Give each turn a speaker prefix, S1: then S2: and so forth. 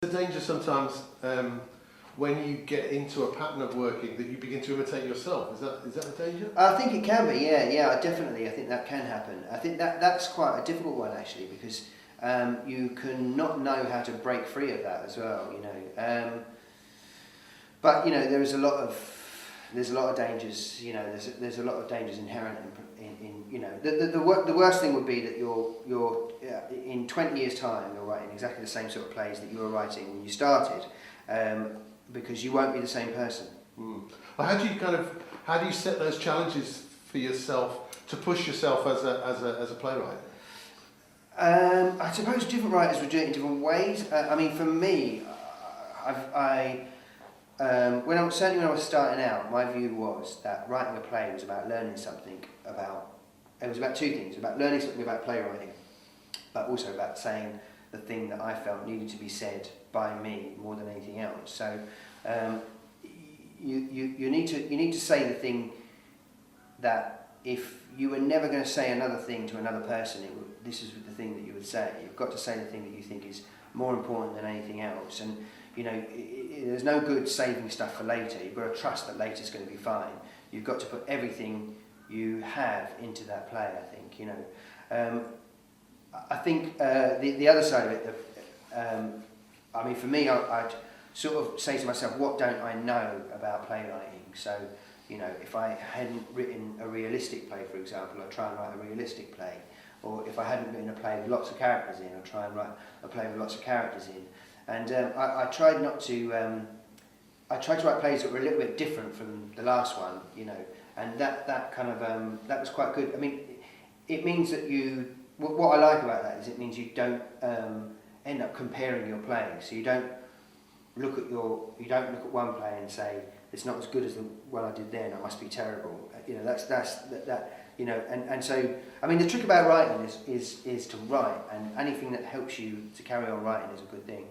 S1: The danger sometimes when you get into a pattern of working that you begin to imitate yourself. Is that a danger?
S2: I think it can be, yeah, definitely. I think that can happen. I think that's quite a difficult one actually, because you can not know how to break free of that as well, you know. But you know, there's a lot of dangers. You know, there's a lot of dangers inherent in you know. The worst thing would be that you're in 20 years' time you're writing exactly the same sort of plays that you were writing when you started, because you won't be the same person.
S1: How do you set those challenges for yourself to push yourself as a playwright?
S2: I suppose different writers would do it in different ways. I mean, for me, when I was starting out, my view was that writing a play was about learning something it was about two things: about learning something about playwriting, but also about saying the thing that I felt needed to be said by me more than anything else. So you need to say the thing that if you were never going to say another thing to another person, this is the thing that you would say. You've got to say the thing that you think is more important than anything else. And you know, there's no good saving stuff for later. You've got to trust that later's going to be fine. You've got to put everything you have into that play, I think, you know. I think the other side of it, I mean, for me, I'd sort of say to myself, what don't I know about playwriting? So, you know, if I hadn't written a realistic play, for example, I'd try and write a realistic play. Or if I hadn't written a play with lots of characters in, I'd try and write a play with lots of characters in. And I tried not to. I tried to write plays that were a little bit different from the last one, you know, and that kind of that was quite good. I mean, it means that you. What I like about that is it means you don't end up comparing your plays. So you don't look at one play and say it's not as good as the one I did then. I must be terrible. You know, that. You know, and so I mean, the trick about writing is to write, and anything that helps you to carry on writing is a good thing.